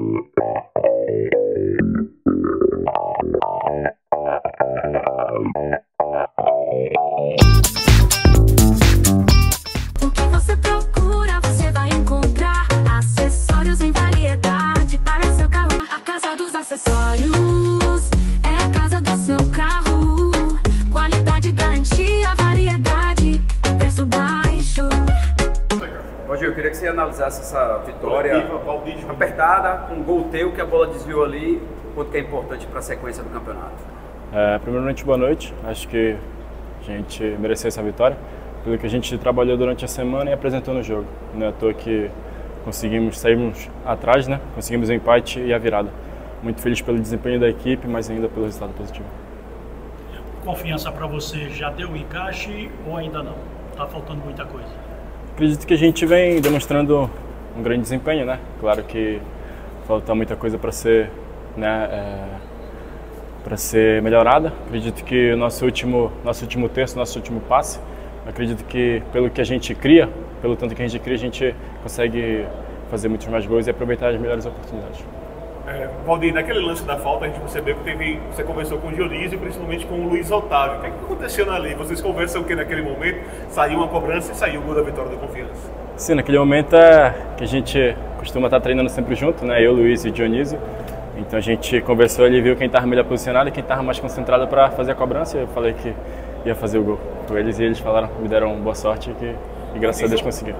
O que você procura, você vai encontrar. Acessórios em variedade para seu carro. A Casa dos Acessórios é a casa do seu carro. Qualidade, garantia, variedade, preço baixo. Roger, eu queria que você analisasse essa vitória apertada, com um gol teu, que a bola desviou ali, quanto que é importante para a sequência do campeonato. Primeiramente, boa noite. Acho que a gente mereceu essa vitória pelo que a gente trabalhou durante a semana e apresentou no jogo. Não é à toa que saímos atrás, né? Conseguimos o empate e a virada. Muito feliz pelo desempenho da equipe, mas ainda pelo resultado positivo. Confiança para você já deu o encaixe ou ainda não? Está faltando muita coisa? Acredito que a gente vem demonstrando um grande desempenho, né? Claro que falta muita coisa para ser, né, para ser melhorada. Acredito que o nosso último terço, nosso último passe, acredito que pelo que a gente cria, pelo tanto que a gente consegue fazer muitos mais gols e aproveitar as melhores oportunidades. Valdir, naquele lance da falta a gente percebeu que você conversou com o Dionísio e principalmente com o Luiz Otávio. O que aconteceu ali? Vocês conversam que naquele momento saiu uma cobrança e saiu o gol da vitória da Confiança? Sim, naquele momento que a gente costuma estar treinando sempre junto, né? Eu, Luiz e o Dionísio. Então a gente conversou ali, viu quem estava melhor posicionado e quem estava mais concentrado para fazer a cobrança. Eu falei que ia fazer o gol com eles e eles falaram, me deram boa sorte e graças a Deus conseguiram.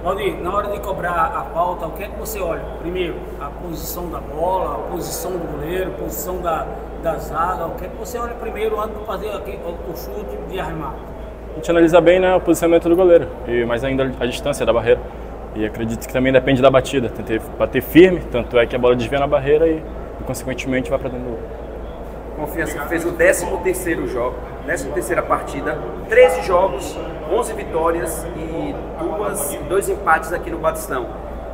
Valdir, na hora de cobrar a falta, o que é que você olha? Primeiro, a posição da bola, a posição do goleiro, a posição da zaga. O que é que você olha primeiro antes de fazer o chute de arremate? A gente analisa bem, né, o posicionamento do goleiro, mas ainda a distância da barreira. E acredito que também depende da batida. Tentei bater firme, tanto é que a bola desvia na barreira e consequentemente vai para dentro do gol. Confiança que fez o 13º jogo, 13ª partida, 13 jogos, 11 vitórias e 2 empates aqui no Batistão.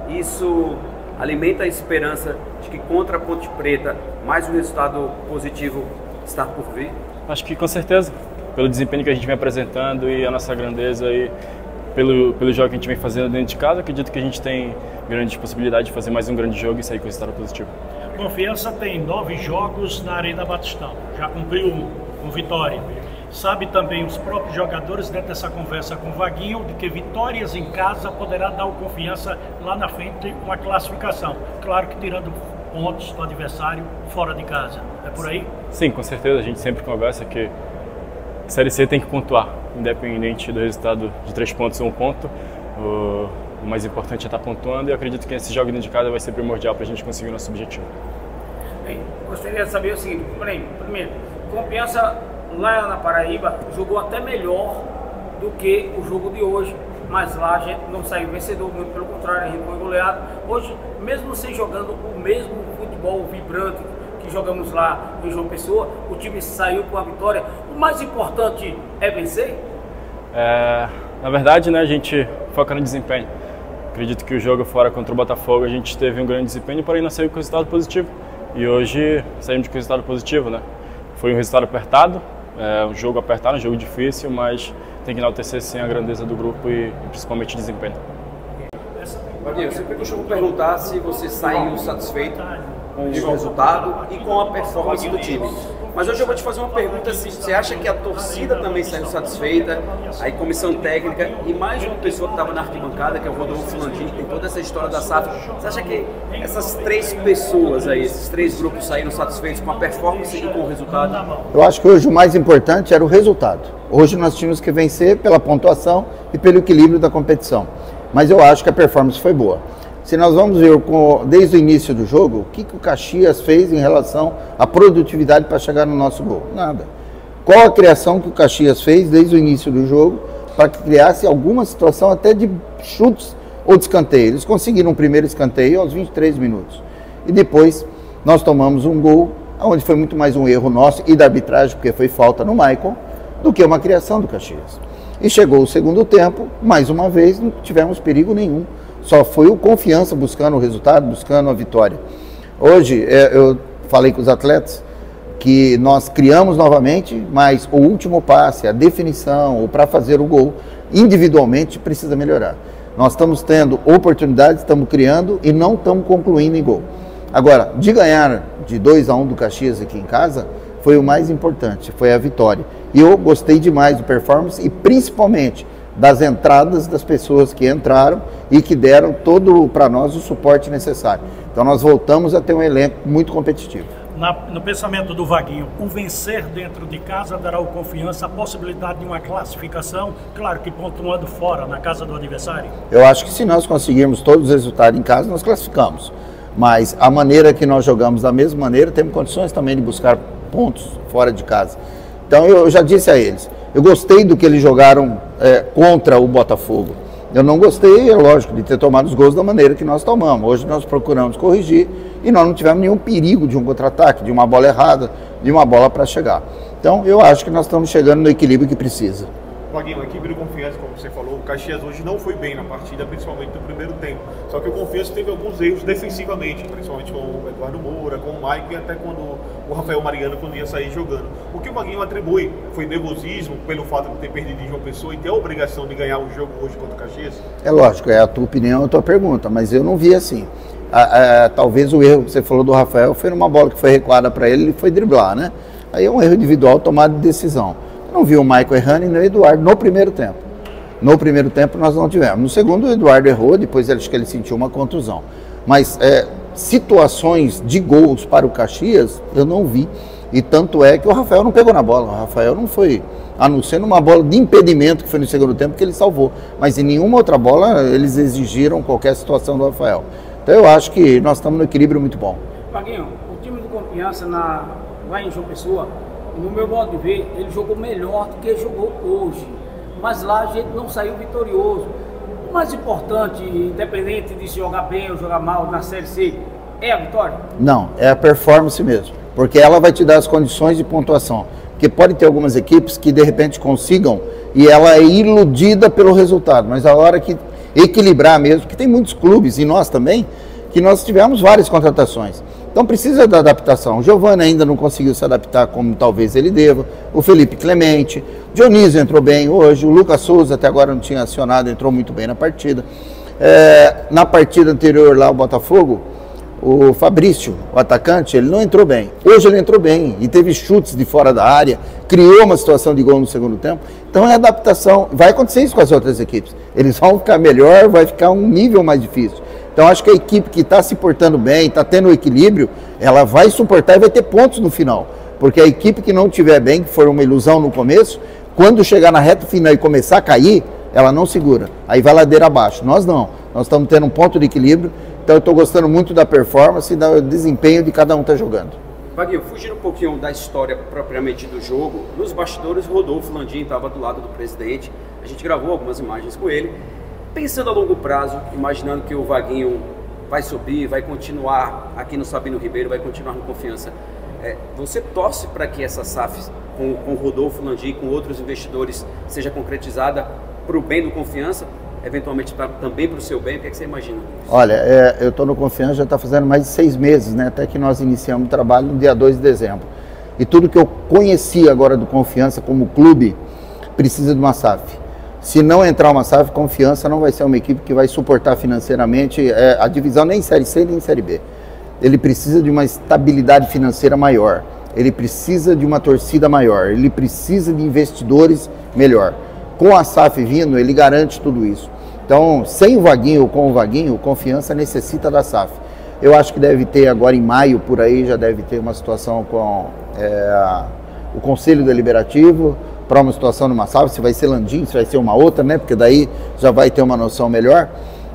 Isso alimenta a esperança de que contra a Ponte Preta mais um resultado positivo está por vir? Acho que com certeza, pelo desempenho que a gente vem apresentando e a nossa grandeza e pelo jogo que a gente vem fazendo dentro de casa, acredito que a gente tem grandes possibilidades de fazer mais um grande jogo e sair com resultado positivo. Confiança tem 9 jogos na Arena Batistão, já cumpriu com vitória. Sabe também os próprios jogadores dentro dessa conversa com o Vaguinho de que vitórias em casa poderá dar o Confiança lá na frente uma classificação. Claro que tirando pontos do adversário fora de casa. É por aí? Sim, com certeza. A gente sempre conversa que a Série C tem que pontuar, independente do resultado de 3 pontos ou 1 ponto. O mais importante é estar pontuando e eu acredito que esse jogo dentro de casa vai ser primordial para a gente conseguir o nosso objetivo. Bem, gostaria de saber o seguinte, primeiro, Confiança lá na Paraíba jogou até melhor do que o jogo de hoje, mas lá a gente não saiu vencedor, muito pelo contrário, a gente foi goleado. Hoje, mesmo sem jogando o mesmo futebol vibrante que jogamos lá em João Pessoa, o time saiu com a vitória. O mais importante é vencer? Na verdade, né, a gente foca no desempenho. Acredito que o jogo fora contra o Botafogo a gente teve um grande desempenho, porém não saiu com resultado positivo. E hoje saímos com resultado positivo, né? Foi um resultado apertado, um jogo apertado, um jogo difícil, mas tem que enaltecer sim a grandeza do grupo e principalmente o desempenho. Valdir, eu sempre costumo perguntar se você saiu satisfeito com o resultado e com a performance do time. Mas hoje eu vou te fazer uma pergunta assim, você acha que a torcida também saiu satisfeita, a comissão técnica e mais uma pessoa que estava na arquibancada, que é o Rodolfo Landini, que tem toda essa história da SAF, você acha que essas 3 pessoas aí, esses 3 grupos saíram satisfeitos com a performance e com o resultado? Eu acho que hoje o mais importante era o resultado. Hoje nós tínhamos que vencer pela pontuação e pelo equilíbrio da competição. Mas eu acho que a performance foi boa. Se nós vamos ver desde o início do jogo, o que o Caxias fez em relação à produtividade para chegar no nosso gol? Nada. Qual a criação que o Caxias fez desde o início do jogo para que criasse alguma situação até de chutes ou de escanteio? Eles conseguiram um primeiro escanteio aos 23 minutos. E depois nós tomamos um gol, onde foi muito mais um erro nosso e da arbitragem, porque foi falta no Maicon, do que uma criação do Caxias. E chegou o segundo tempo, mais uma vez, não tivemos perigo nenhum. Só foi o Confiança buscando o resultado, buscando a vitória. Hoje, eu falei com os atletas que nós criamos novamente, mas o último passe, a definição, ou para fazer o gol, individualmente precisa melhorar. Nós estamos tendo oportunidades, estamos criando e não estamos concluindo em gol. Agora, de ganhar de 2-1 do Caxias aqui em casa, foi o mais importante, foi a vitória. E eu gostei demais do performance e principalmente das entradas das pessoas que entraram e que deram todo para nós o suporte necessário. Então nós voltamos a ter um elenco muito competitivo. No pensamento do Vaguinho, o vencer dentro de casa dará ao Confiança a possibilidade de uma classificação, claro que pontuando fora, na casa do adversário? Eu acho que se nós conseguirmos todos os resultados em casa, nós classificamos. Mas a maneira que nós jogamos da mesma maneira, temos condições também de buscar pontos fora de casa. Então eu já disse a eles, eu gostei do que eles jogaram contra o Botafogo. Eu não gostei, é lógico, de ter tomado os gols da maneira que nós tomamos. Hoje nós procuramos corrigir e nós não tivemos nenhum perigo de um contra-ataque, de uma bola errada, de uma bola para chegar. Então eu acho que nós estamos chegando no equilíbrio que precisa. Vaguinho, a equipe do Confiança, como você falou, o Caxias hoje não foi bem na partida, principalmente no primeiro tempo. Só que o Confiança teve alguns erros defensivamente, principalmente com o Eduardo Moura, com o Maicon e até quando o Rafael Mariano quando ia sair jogando. O que o Vaguinho atribui foi nervosismo pelo fato de ter perdido em João Pessoa e ter a obrigação de ganhar o jogo hoje contra o Caxias? É lógico, é a tua opinião, a tua pergunta, mas eu não vi assim. Talvez o erro que você falou do Rafael foi numa bola que foi recuada para ele foi driblar, né? Aí é um erro individual tomado de decisão. Não vi o Maicon errando e nem o Eduardo no primeiro tempo. No primeiro tempo nós não tivemos. No segundo o Eduardo errou, depois acho que ele sentiu uma contusão. Mas situações de gols para o Caxias eu não vi. E tanto é que o Rafael não pegou na bola. O Rafael não foi, a não ser numa bola de impedimento que foi no segundo tempo que ele salvou. Mas em nenhuma outra bola eles exigiram qualquer situação do Rafael. Então eu acho que nós estamos no equilíbrio muito bom. Vaguinho, o time do Confiança lá em João Pessoa, no meu modo de ver, ele jogou melhor do que jogou hoje. Mas lá a gente não saiu vitorioso. O mais importante, independente de se jogar bem ou jogar mal na Série C, é a vitória? Não, é a performance mesmo. Porque ela vai te dar as condições de pontuação. Porque pode ter algumas equipes que de repente consigam e ela é iludida pelo resultado. Mas a hora que equilibrar mesmo, porque tem muitos clubes, e nós também, que nós tivemos várias contratações. Então precisa da adaptação. O Giovani ainda não conseguiu se adaptar como talvez ele deva. O Felipe Clemente, Dionísio entrou bem hoje. O Lucas Souza até agora não tinha acionado, entrou muito bem na partida. Na partida anterior lá, o Botafogo, o Fabrício, o atacante, ele não entrou bem. Hoje ele entrou bem e teve chutes de fora da área, criou uma situação de gol no segundo tempo. Então é adaptação. Vai acontecer isso com as outras equipes. Eles vão ficar melhor, vai ficar um nível mais difícil. Então acho que a equipe que está se portando bem, está tendo equilíbrio, ela vai suportar e vai ter pontos no final. Porque a equipe que não estiver bem, que for uma ilusão no começo, quando chegar na reta final e começar a cair, ela não segura. Aí vai ladeira abaixo. Nós não. Nós estamos tendo um ponto de equilíbrio. Então eu estou gostando muito da performance e do desempenho de cada um que está jogando. Vaguinho, fugindo um pouquinho da história propriamente do jogo, nos bastidores Rodolfo Landim estava do lado do presidente, a gente gravou algumas imagens com ele. Pensando a longo prazo, imaginando que o Vaguinho vai subir, vai continuar aqui no Sabino Ribeiro, vai continuar no Confiança, você torce para que essa SAF com o Rodolfo Landim e com outros investidores seja concretizada para o bem do Confiança, eventualmente também para o seu bem? O que é que você imagina? Olha, eu estou no Confiança já está fazendo mais de 6 meses, né? Até que nós iniciamos o trabalho no dia 2 de dezembro. E tudo que eu conheci agora do Confiança como clube precisa de uma SAF. Se não entrar uma SAF, Confiança não vai ser uma equipe que vai suportar financeiramente a divisão nem em Série C nem em Série B. Ele precisa de uma estabilidade financeira maior, ele precisa de uma torcida maior, ele precisa de investidores melhor. Com a SAF vindo, ele garante tudo isso. Então, sem o Vaguinho ou com o Vaguinho, Confiança necessita da SAF. Eu acho que deve ter agora em maio, por aí, já deve ter uma situação com o Conselho Deliberativo, para uma situação numa SAF, se vai ser Landim, se vai ser uma outra, né? Porque daí já vai ter uma noção melhor.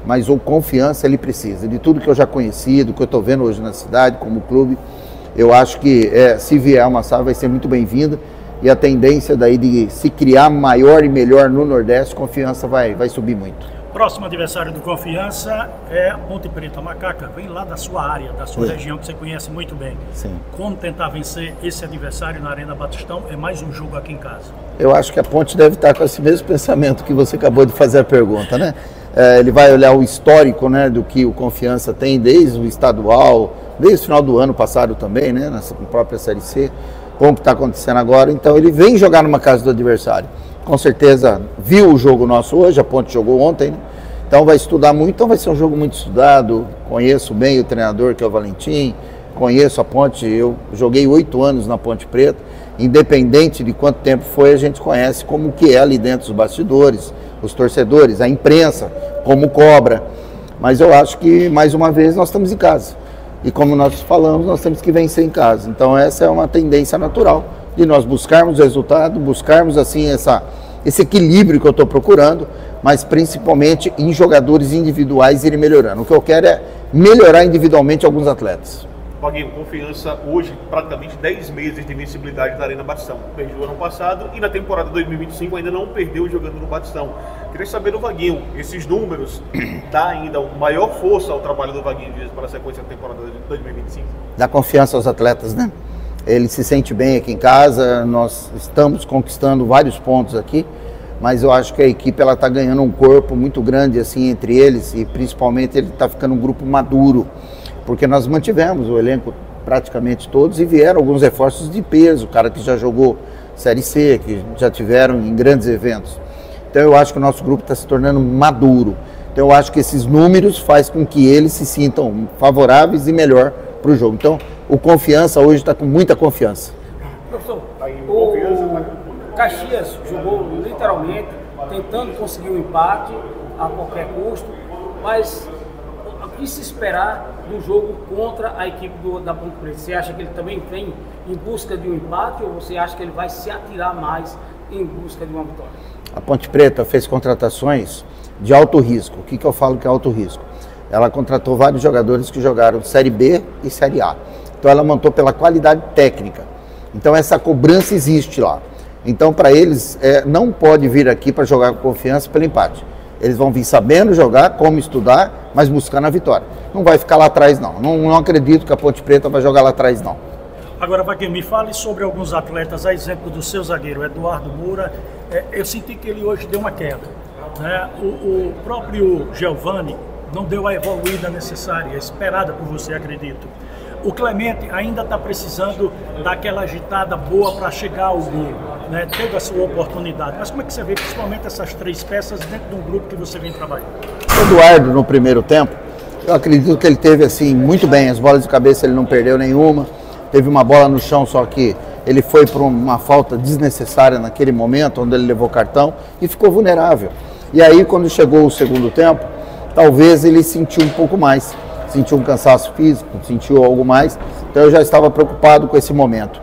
Mas o Confiança, ele precisa de tudo que eu já conheci, do que eu estou vendo hoje na cidade, como clube. Eu acho que se vier uma SAF vai ser muito bem-vinda. E a tendência daí de se criar maior e melhor no Nordeste, Confiança vai subir muito. Próximo adversário do Confiança é Ponte Preta. Macaca, vem lá da sua área, da sua região, que você conhece muito bem. Sim. Como tentar vencer esse adversário na Arena Batistão? É mais um jogo aqui em casa. Eu acho que a Ponte deve estar com esse mesmo pensamento que você acabou de fazer a pergunta, né? Ele vai olhar o histórico, né, do que o Confiança tem desde o estadual, desde o final do ano passado também, né, na própria Série C, como está acontecendo agora. Então ele vem jogar numa casa do adversário. Com certeza viu o jogo nosso hoje, a Ponte jogou ontem, né? Então vai estudar muito, então vai ser um jogo muito estudado. Conheço bem o treinador, que é o Valentim, conheço a Ponte, eu joguei 8 anos na Ponte Preta, independente de quanto tempo foi, a gente conhece como que é ali dentro dos bastidores, os torcedores, a imprensa, como cobra. Mas eu acho que, mais uma vez, nós estamos em casa. E como nós falamos, nós temos que vencer em casa. Então essa é uma tendência natural de nós buscarmos o resultado, buscarmos assim esse equilíbrio que eu estou procurando, mas principalmente em jogadores individuais irem melhorando. O que eu quero é melhorar individualmente alguns atletas. Vaguinho, Confiança hoje, praticamente 10 meses de invencibilidade da Arena Batistão. Perdeu ano passado e na temporada 2025 ainda não perdeu jogando no Batistão. Queria saber do Vaguinho, esses números dá ainda uma maior força ao trabalho do Vaguinho Dias para a sequência da temporada de 2025? Dá confiança aos atletas, né? Ele se sente bem aqui em casa, nós estamos conquistando vários pontos aqui, mas eu acho que a equipe está ganhando um corpo muito grande assim entre eles e principalmente ele está ficando um grupo maduro, porque nós mantivemos o elenco praticamente todos e vieram alguns reforços de peso, o cara que já jogou Série C, que já tiveram em grandes eventos. Então eu acho que o nosso grupo está se tornando maduro. Então eu acho que esses números fazem com que eles se sintam favoráveis e melhor para o jogo. Então o Confiança hoje está com muita confiança. Professor, o Caxias jogou literalmente tentando conseguir um empate a qualquer custo, mas o que se esperar do jogo contra a equipe da Ponte Preta? Você acha que ele também vem em busca de um empate ou você acha que ele vai se atirar mais em busca de uma vitória? A Ponte Preta fez contratações de alto risco. O que eu falo que é alto risco? Ela contratou vários jogadores que jogaram Série B e Série A. Então ela montou pela qualidade técnica. Então essa cobrança existe lá. Então para eles não pode vir aqui para jogar com Confiança pelo empate. Eles vão vir sabendo jogar, como estudar, mas buscando a vitória. Não vai ficar lá atrás não. Não acredito que a Ponte Preta vai jogar lá atrás não. Agora, Vaguinho, me fale sobre alguns atletas, a exemplo do seu zagueiro, Eduardo Moura. Eu senti que ele hoje deu uma queda, né? O próprio Giovani não deu a evoluída necessária, esperada por você, acredito. O Clemente ainda está precisando daquela agitada boa para chegar ao gol, né? Teve a sua oportunidade. Mas como é que você vê principalmente essas 3 peças dentro de um grupo que você vem trabalhando? O Eduardo, no primeiro tempo, eu acredito que ele teve assim muito bem. As bolas de cabeça ele não perdeu nenhuma. Teve uma bola no chão, só que ele foi por uma falta desnecessária naquele momento, onde ele levou cartão e ficou vulnerável. E aí, quando chegou o segundo tempo, talvez ele sentiu um pouco mais. Sentiu um cansaço físico, sentiu algo mais. Então eu já estava preocupado com esse momento.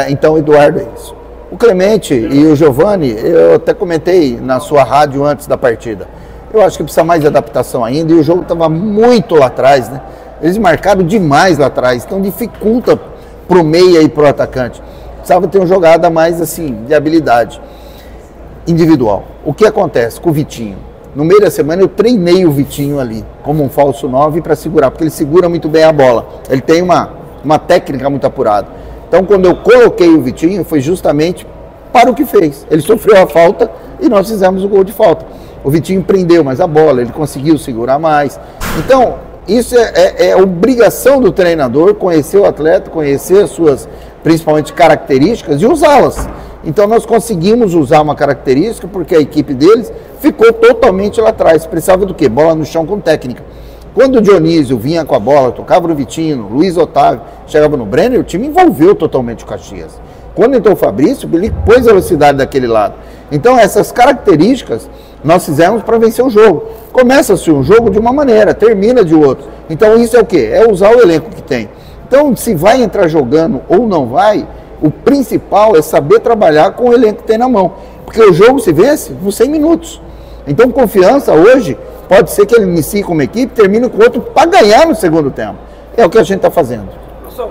Então o Eduardo é isso. O Clemente e o Giovani, eu até comentei na sua rádio antes da partida. Eu acho que precisa mais de adaptação ainda e o jogo estava muito lá atrás, né? Eles marcaram demais lá atrás, então dificulta para o meia e para o atacante. Precisava ter uma jogada mais assim, de habilidade individual. O que acontece com o Vitinho? No meio da semana eu treinei o Vitinho ali, como um falso 9 para segurar, porque ele segura muito bem a bola. Ele tem uma técnica muito apurada. Então quando eu coloquei o Vitinho, foi justamente para o que fez. Ele sofreu a falta e nós fizemos o gol de falta. O Vitinho prendeu mais a bola, ele conseguiu segurar mais. Então, isso é obrigação do treinador, conhecer o atleta, conhecer as suas, principalmente, características e usá-las. Então nós conseguimos usar uma característica porque a equipe deles ficou totalmente lá atrás. Precisava do quê? Bola no chão com técnica. Quando o Dionísio vinha com a bola, tocava no Vitinho, Luiz Otávio, chegava no Brenner, o time envolveu totalmente o Caxias. Quando entrou o Fabrício, ele pôs a velocidade daquele lado. Então essas características nós fizemos para vencer o jogo. Começa-se um jogo de uma maneira, termina de outro. Então isso é o quê? É usar o elenco que tem. Então se vai entrar jogando ou não vai, o principal é saber trabalhar com o elenco que tem na mão. Porque o jogo se vence nos 100 minutos. Então Confiança hoje, pode ser que ele inicie com uma equipe, termine com outro para ganhar no segundo tempo. É o que a gente está fazendo. Professor,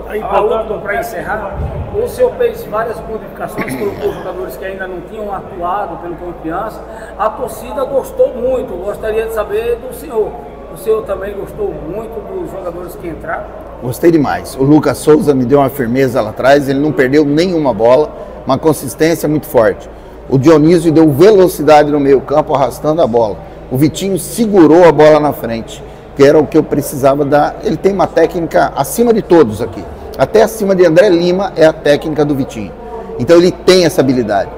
para encerrar, o senhor fez várias modificações, colocou jogadores que ainda não tinham atuado pelo Confiança. A torcida gostou muito, gostaria de saber do senhor. O senhor também gostou muito dos jogadores que entraram? Gostei demais. O Lucas Souza me deu uma firmeza lá atrás, ele não perdeu nenhuma bola, uma consistência muito forte. O Dionísio deu velocidade no meio campo, arrastando a bola. O Vitinho segurou a bola na frente, que era o que eu precisava dar. Ele tem uma técnica acima de todos aqui. Até acima de André Lima é a técnica do Vitinho. Então ele tem essa habilidade.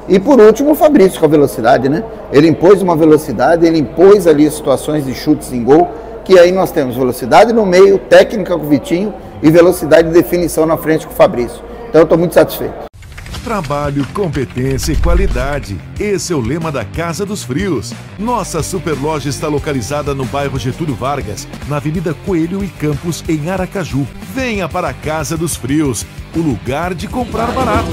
E por último o Fabrício com a velocidade, né? Ele impôs uma velocidade, ele impôs ali situações de chutes em gol, que aí nós temos velocidade no meio, técnica com o Vitinho e velocidade de definição na frente com o Fabrício. Então eu estou muito satisfeito. Trabalho, competência e qualidade. Esse é o lema da Casa dos Frios. Nossa superloja está localizada no bairro Getúlio Vargas, na Avenida Coelho e Campos, em Aracaju. Venha para a Casa dos Frios, o lugar de comprar barato.